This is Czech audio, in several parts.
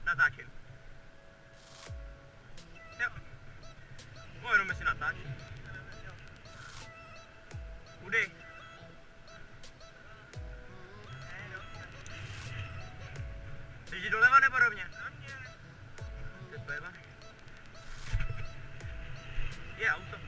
Natáčím. Jo. No jenom si natáčím. Kudy? Jdeš doleva nebo rovně? To je pojebaný. Je auto.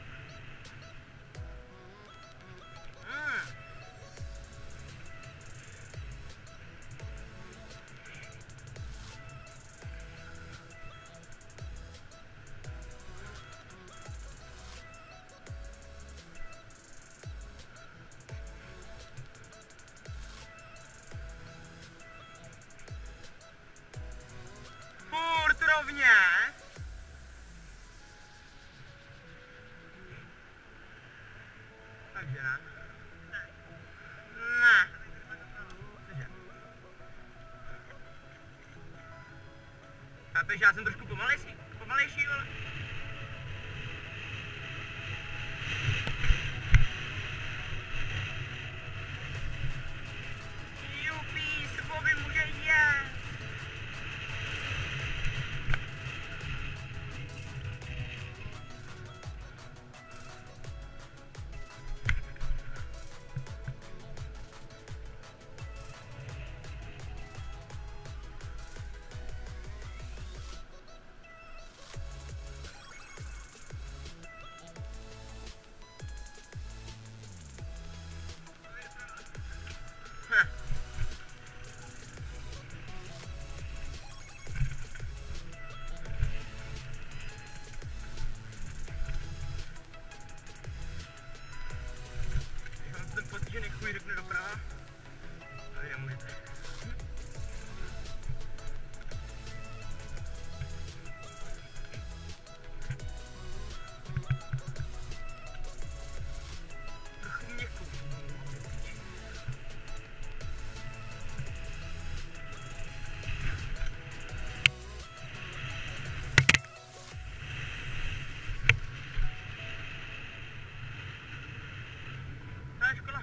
Furt rovně. Takže ne. Ne. Takže. Chápeš, já jsem trošku pomalejší, ale... Jupí, s Bobby může jet. Ten pocit, že nechuj řekne doprava. A vy nemůžete. Trochu měkkou. To je škoda.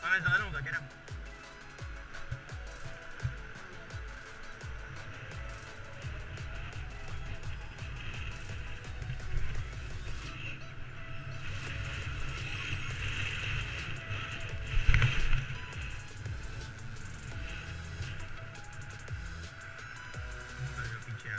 Máme zelenou, tak jedem. To je do píče.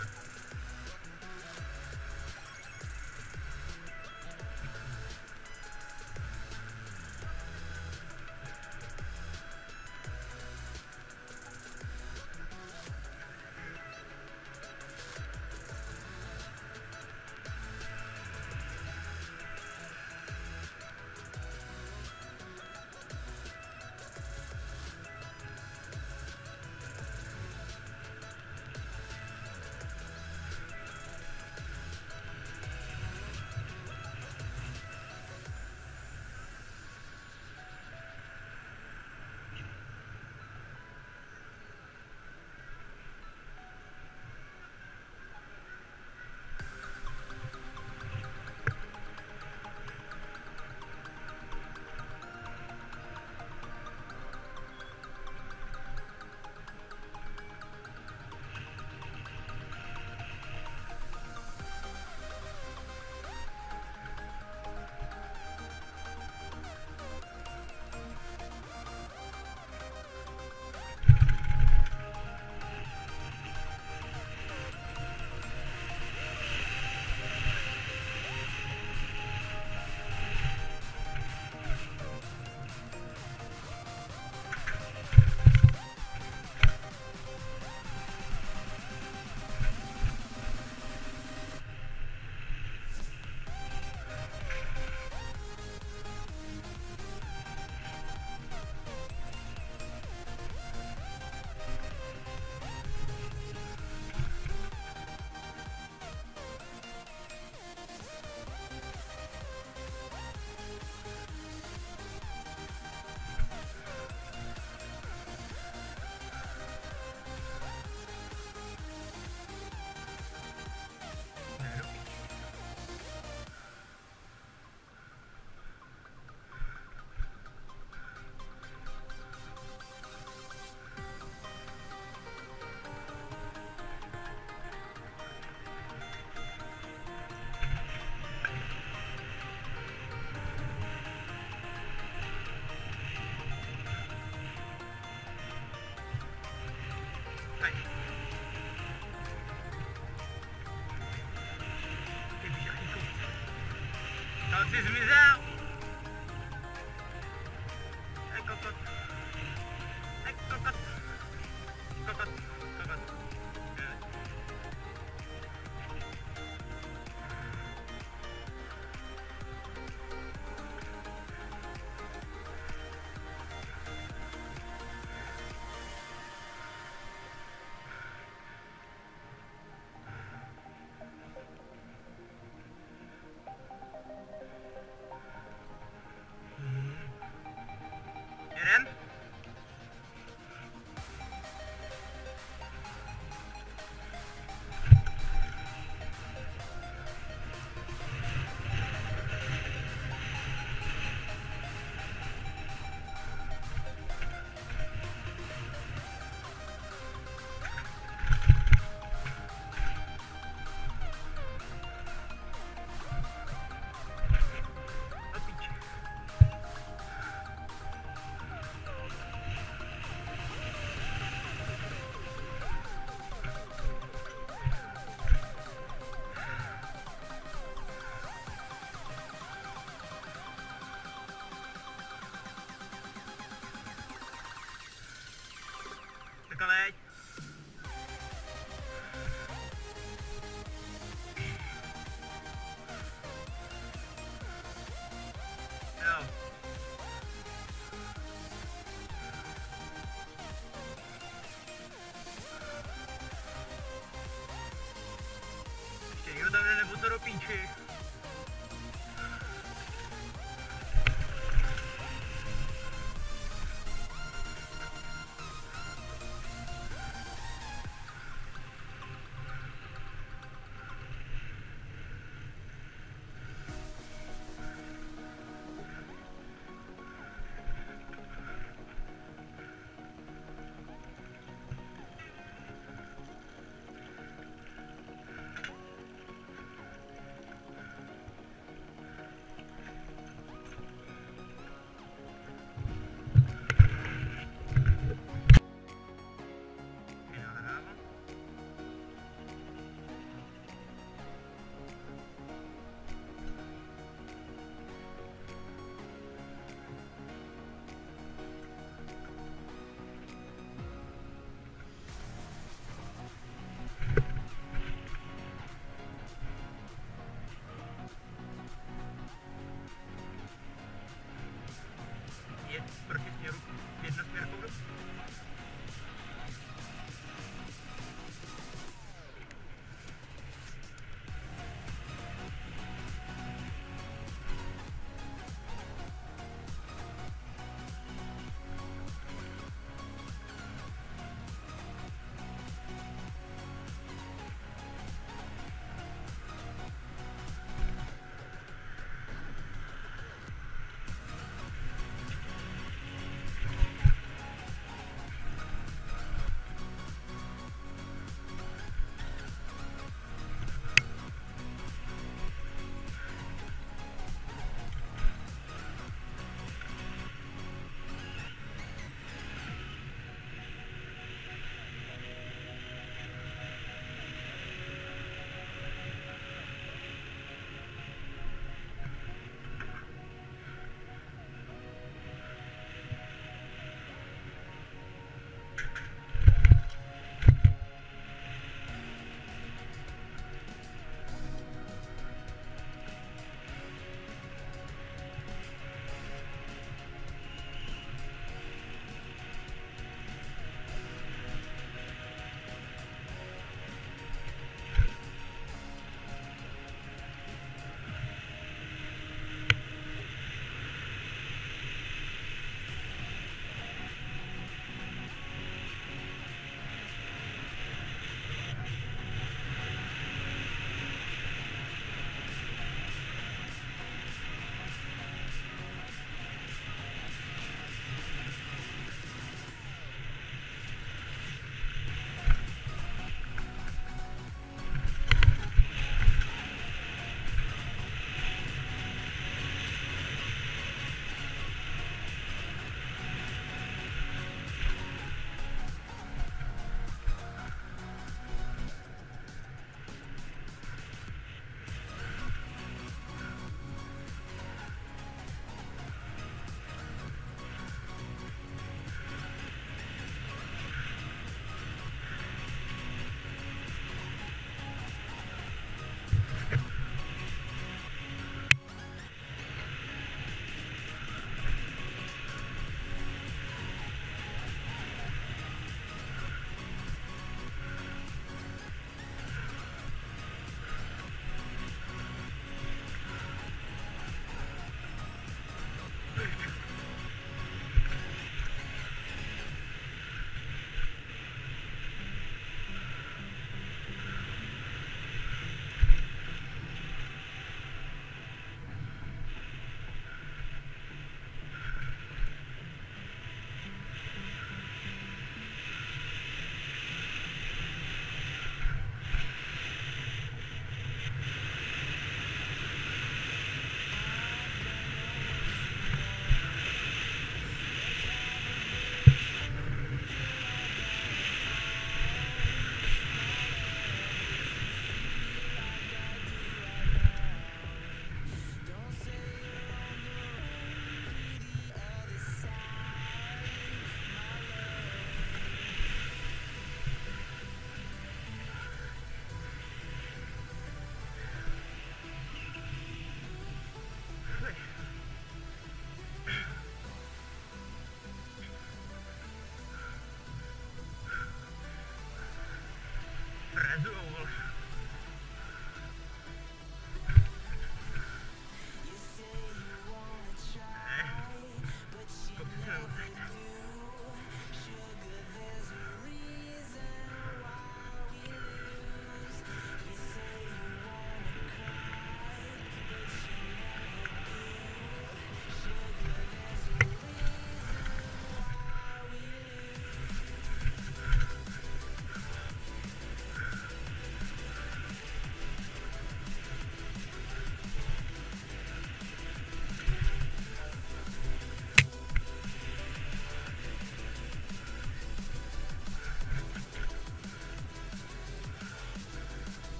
jsi zmizel? Kokot. Kokot. Kokot. Kokot. Jedem? Kaleď. Jo. Ještě někdo tam jde, nebo to do píči.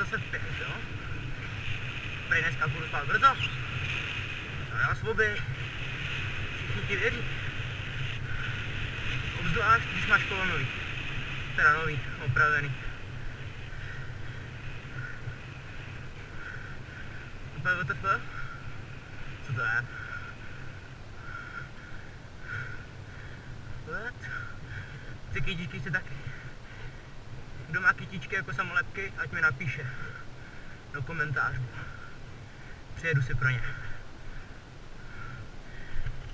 zase v 5, jo? Prej dneska budu spát brzo. No já svoby. Všichni ti věří. Obzvlášť, když máš kolo nový. Teda nový, opravený. WTF? Co to je? What? Ty kytičky si taky. Kdo má kytičky jako samolepky, ať mi napíše do komentářů. Přijedu si pro ně.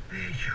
Pičo.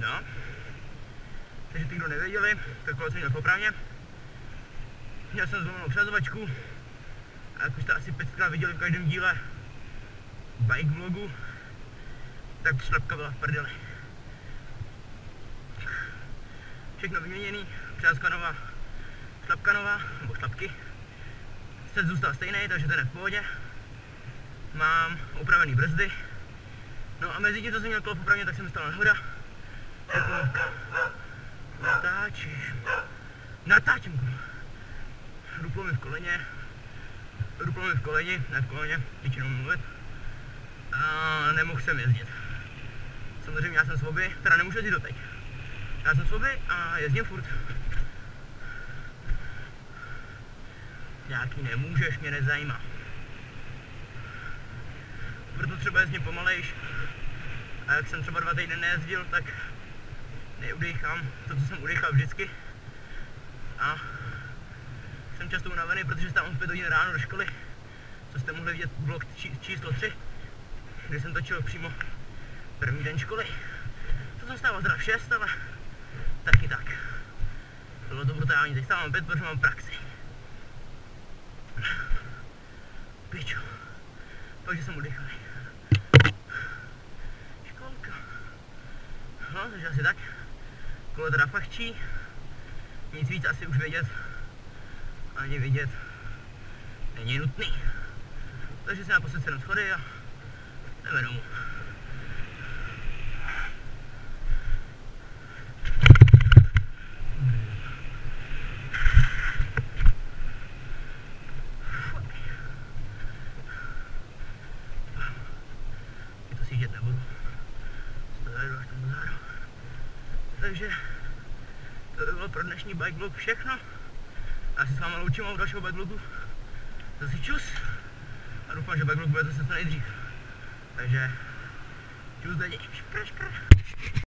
No, takže ty, kdo nevěděli, tak kolo jsem měl popravně. Měl jsem zlomenou přehazovačku a jak už jste asi 5krát viděli v každém díle bike vlogu, tak šlapka byla v prdeli. Všechno vyměněný, přehazka nová, šlapka nová, nebo šlapky. Set zůstal stejný, takže ten je v pohodě. Mám upravený brzdy. No a mezi tím, co jsem měl kolo popravně, tak jsem stala nehoda. Natáčím. Ruplo mi v koleni, ne v koleně, většinou mluvit. A nemohl jsem jezdit. Samozřejmě já jsem svoby, teda nemůžu jezdit doteď. Já jsem svoby a jezdím furt. Nějaký nemůžeš, mě nezajímá. Proto třeba jezdím pomalejš. A jak jsem třeba 2 týdny nejezdil, tak neudýchám to, co jsem udýchal vždycky. A jsem často unavený, protože stávám v 5 hodin ráno do školy, co jste mohli vidět vlog číslo 3, kdy jsem točil přímo první den školy. To jsem stával teda v 6, ale taky tak. Bylo to brutální, teď stávám 5, protože mám praxi. Pičo, takže jsem udýchaný. Školka. No, takže asi tak. Kolo teda fachčí. Nic víc asi už vědět, ani vidět není nutný. Takže se naposled sedm schody a jdeme domů. Je to sížet nebudu. Zajdu až tam záru. Takže to by bylo pro dnešní bike vlog všechno. Já se s váma loučím a u dalšího bike vlogu zase čus. A doufám, že bike vlog bude zase co nejdřív. Takže čus lidi.